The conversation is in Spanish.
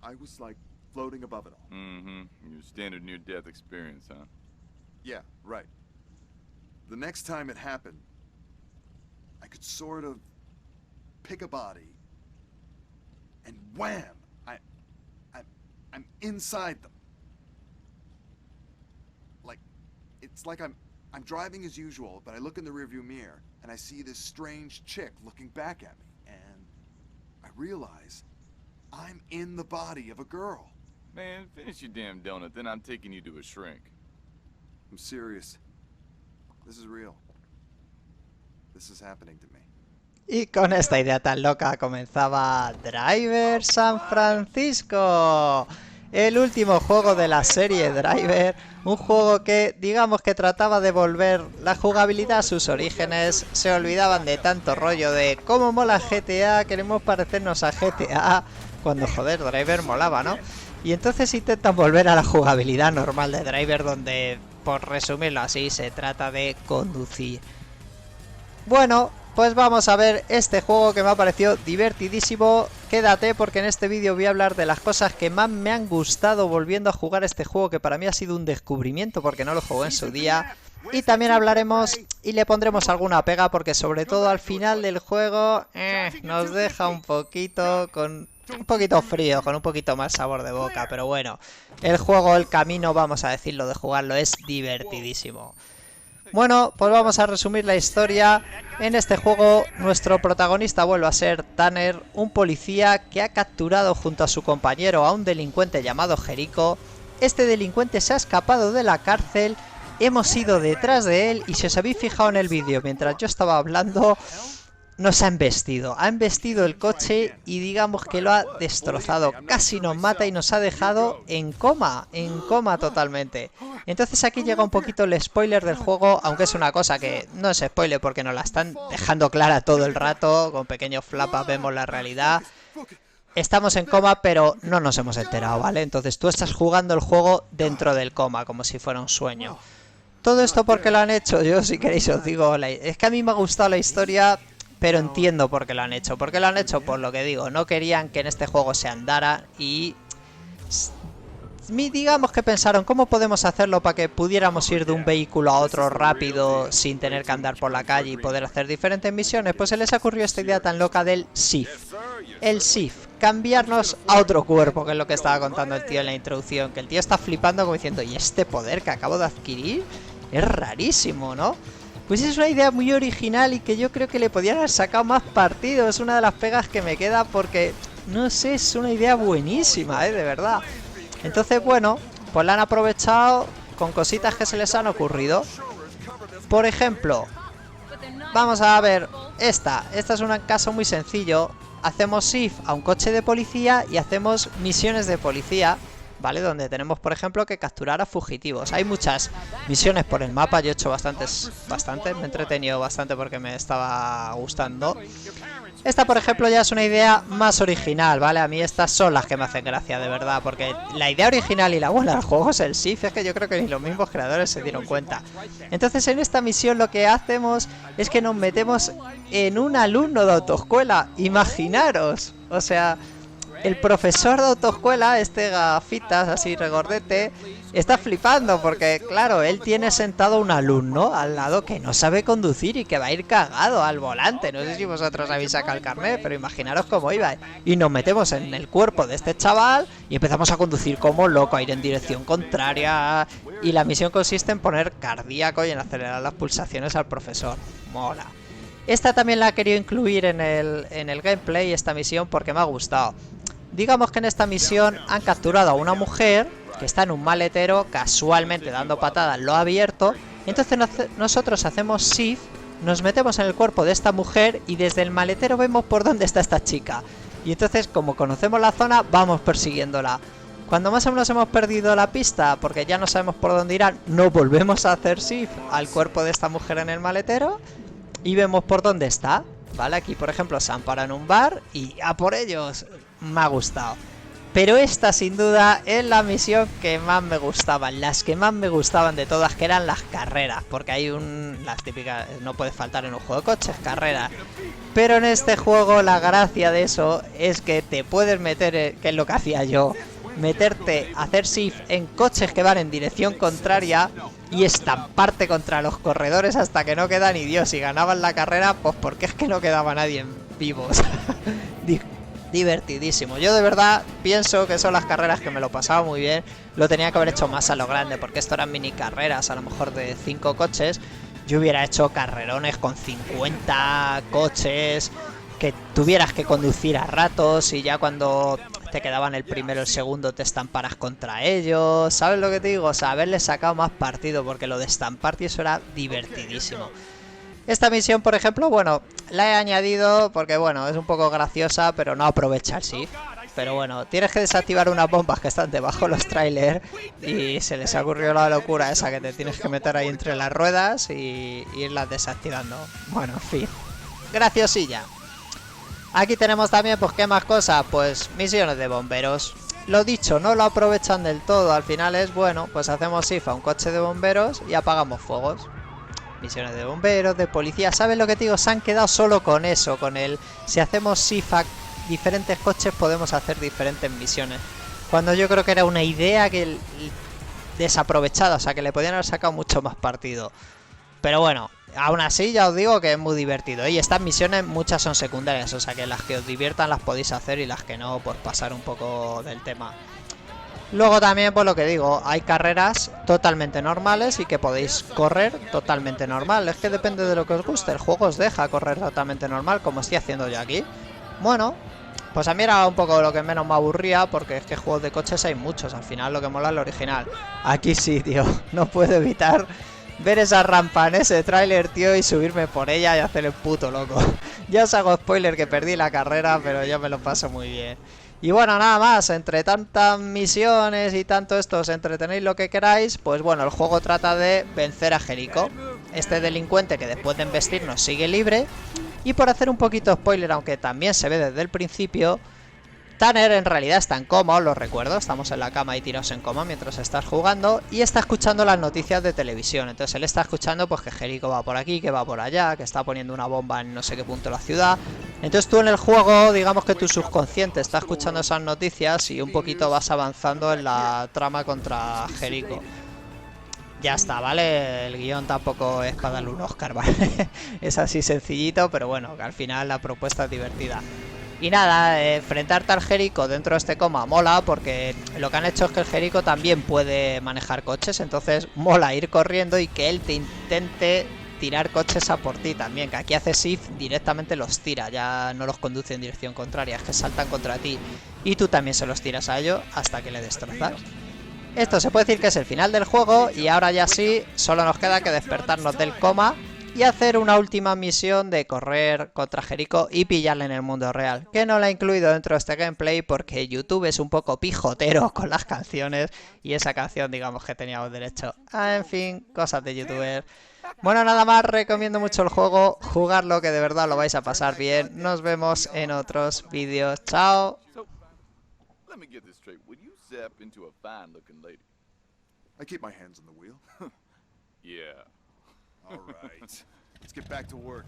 I was like floating above it all. Mm-hmm. Your standard near-death experience, huh? Yeah, right. The next time it happened, I could sort of pick a body, and wham! I, I'm inside them. Like, it's like I'm driving as usual, but I look in the rearview mirror and I see this strange chick looking back at me, and I realize I'm in the body of a girl. Man, finish your damn donut, then I'm taking you to a shrink. I'm serious. This is real. This is happening to me. Y con esta idea tan loca comenzaba Driver San Francisco, el último juego de la serie Driver, un juego que digamos que trataba de volver la jugabilidad a sus orígenes, se olvidaban de tanto rollo de cómo mola GTA, queremos parecernos a GTA, cuando joder, Driver molaba, ¿no? Y entonces intentan volver a la jugabilidad normal de Driver, donde, por resumirlo así, se trata de conducir. Bueno, pues vamos a ver este juego que me ha parecido divertidísimo. Quédate porque en este vídeo voy a hablar de las cosas que más me han gustado volviendo a jugar este juego, que para mí ha sido un descubrimiento porque no lo jugué en su día. Y también hablaremos y le pondremos alguna pega porque sobre todo al final del juego nos deja un poquito con un poquito frío, con un poquito más sabor de boca. Pero bueno, el juego, el camino, vamos a decirlo, de jugarlo es divertidísimo. Bueno, pues vamos a resumir la historia. En este juego nuestro protagonista vuelve a ser Tanner, un policía que ha capturado junto a su compañero a un delincuente llamado Jericho. Este delincuente se ha escapado de la cárcel, hemos ido detrás de él y si os habéis fijado en el vídeo mientras yo estaba hablando, nos ha embestido el coche y digamos que lo ha destrozado, casi nos mata y nos ha dejado en coma totalmente. Entonces aquí llega un poquito el spoiler del juego, aunque es una cosa que no es spoiler porque nos la están dejando clara todo el rato, con pequeños flapas vemos la realidad. Estamos en coma pero no nos hemos enterado, ¿vale? Entonces tú estás jugando el juego dentro del coma, como si fuera un sueño. Todo esto porque lo han hecho, yo si queréis os digo, es que a mí me ha gustado la historia, pero entiendo por qué lo han hecho. ¿Por qué lo han hecho? Por lo que digo, no querían que en este juego se andara y digamos que pensaron cómo podemos hacerlo para que pudiéramos ir de un vehículo a otro rápido sin tener que andar por la calle y poder hacer diferentes misiones. Pues se les ocurrió esta idea tan loca del SIF. El SIF, cambiarnos a otro cuerpo, que es lo que estaba contando el tío en la introducción, que el tío está flipando como diciendo, ¿y este poder que acabo de adquirir? Es rarísimo, ¿no? Pues es una idea muy original y que yo creo que le podían haber sacado más partido. Es una de las pegas que me queda porque, no sé, es una idea buenísima, de verdad. Entonces, bueno, pues la han aprovechado con cositas que se les han ocurrido. Por ejemplo, vamos a ver esta. Esta es un caso muy sencillo. Hacemos SIF a un coche de policía y hacemos misiones de policía, ¿vale? Donde tenemos, por ejemplo, que capturar a fugitivos. Hay muchas misiones por el mapa, yo he hecho bastantes, me he entretenido bastante porque me estaba gustando. Esta, por ejemplo, ya es una idea más original, ¿vale? A mí estas son las que me hacen gracia, de verdad, porque la idea original y la buena del juego es el SIF, es que yo creo que ni los mismos creadores se dieron cuenta. Entonces, en esta misión lo que hacemos es que nos metemos en un alumno de autoescuela, imaginaros, o sea, el profesor de autoescuela, este gafitas así regordete, está flipando porque, claro, él tiene sentado un alumno al lado que no sabe conducir y que va a ir cagado al volante. No sé si vosotros habéis sacado el carnet, pero imaginaros cómo iba. Y nos metemos en el cuerpo de este chaval y empezamos a conducir como loco, a ir en dirección contraria. Y la misión consiste en poner cardíaco y en acelerar las pulsaciones al profesor. Mola. Esta también la he querido incluir en el gameplay, esta misión, porque me ha gustado. Digamos que en esta misión han capturado a una mujer que está en un maletero, casualmente dando patadas lo ha abierto. Entonces nosotros hacemos SIF, nos metemos en el cuerpo de esta mujer y desde el maletero vemos por dónde está esta chica. Y entonces, como conocemos la zona, vamos persiguiéndola. Cuando más o menos hemos perdido la pista, porque ya no sabemos por dónde irán, no volvemos a hacer SIF al cuerpo de esta mujer en el maletero y vemos por dónde está. Vale, aquí por ejemplo se han parado en un bar y a por ellos. Me ha gustado. Pero esta sin duda es la misión que más me gustaban, las que más me gustaban de todas, que eran las carreras, porque hay las típicas, no puede faltar en un juego de coches, carreras. Pero en este juego la gracia de eso es que te puedes meter, que es lo que hacía yo, meterte, hacer shift en coches que van en dirección contraria y estamparte contra los corredores hasta que no queda ni Dios. Y ganaban la carrera, pues porque es que no quedaba nadie vivo. Divertidísimo. Yo de verdad pienso que son las carreras que me lo pasaba muy bien. Lo tenía que haber hecho más a lo grande, porque esto eran mini carreras, a lo mejor de 5 coches. Yo hubiera hecho carrerones con 50 coches, que tuvieras que conducir a ratos y ya cuando te quedaban el primero o el segundo te estamparas contra ellos. ¿Sabes lo que te digo? O sea, haberle sacado más partido, porque lo de estamparte eso era divertidísimo. Esta misión, por ejemplo, bueno, la he añadido porque, bueno, es un poco graciosa, pero no aprovecha el shift. Pero bueno, tienes que desactivar unas bombas que están debajo de los trailers y se les ha ocurrido la locura esa que te tienes que meter ahí entre las ruedas y irlas desactivando. Bueno, en fin, graciosilla. Aquí tenemos también, pues, ¿qué más cosas? Pues misiones de bomberos. Lo dicho, no lo aprovechan del todo. Al final es, bueno, pues hacemos shift a un coche de bomberos y apagamos fuegos. Misiones de bomberos, de policía. ¿Sabes lo que te digo? Se han quedado solo con eso, con el... Si hacemos shift a diferentes coches podemos hacer diferentes misiones. Cuando yo creo que era una idea que desaprovechada, o sea, que le podían haber sacado mucho más partido. Pero bueno, aún así ya os digo que es muy divertido. Y estas misiones muchas son secundarias, o sea que las que os diviertan las podéis hacer y las que no, pues pasar un poco del tema. Luego también, pues lo que digo, hay carreras totalmente normales y que podéis correr totalmente normal. Es que depende de lo que os guste. El juego os deja correr totalmente normal, como estoy haciendo yo aquí. Bueno, pues a mí era un poco lo que menos me aburría, porque es que juegos de coches hay muchos. Al final lo que mola es lo original. Aquí sí, tío, no puedo evitar ver esa rampa en ese tráiler, tío, y subirme por ella y hacer el puto loco. Ya os hago spoiler que perdí la carrera, pero yo me lo paso muy bien. Y bueno, nada más, entre tantas misiones y tanto esto, os entretenéis lo que queráis, pues bueno, el juego trata de vencer a Jericho, este delincuente que después de embestirnos sigue libre. Y por hacer un poquito spoiler, aunque también se ve desde el principio, Tanner en realidad está en coma, os lo recuerdo, estamos en la cama y tirados en coma mientras estás jugando, y está escuchando las noticias de televisión. Entonces él está escuchando pues que Jericho va por aquí, que va por allá, que está poniendo una bomba en no sé qué punto de la ciudad. Entonces tú en el juego, digamos que tu subconsciente está escuchando esas noticias y un poquito vas avanzando en la trama contra Jericho. Ya está, ¿vale? El guión tampoco es para darle un Oscar, ¿vale? Es así sencillito, pero bueno, que al final la propuesta es divertida. Y nada, enfrentarte al Jericho dentro de este coma mola, porque lo que han hecho es que el Jericho también puede manejar coches, entonces mola ir corriendo y que él te intente tirar coches a por ti también, que aquí hace shift, directamente los tira, ya no los conduce en dirección contraria, es que saltan contra ti y tú también se los tiras a ellos hasta que le destrozas. Esto se puede decir que es el final del juego y ahora ya sí, solo nos queda que despertarnos del coma y hacer una última misión de correr contra Jericho y pillarle en el mundo real, que no la he incluido dentro de este gameplay porque YouTube es un poco pijotero con las canciones y esa canción digamos que teníamos derecho a, en fin, cosas de youtuber. Bueno, nada más, recomiendo mucho el juego, jugarlo que de verdad lo vais a pasar bien. Nos vemos en otros vídeos, chao. Let me get this straight. Would you zap into a fine-looking lady? I keep my hands on the wheel. Yeah. All right. Let's get back to work.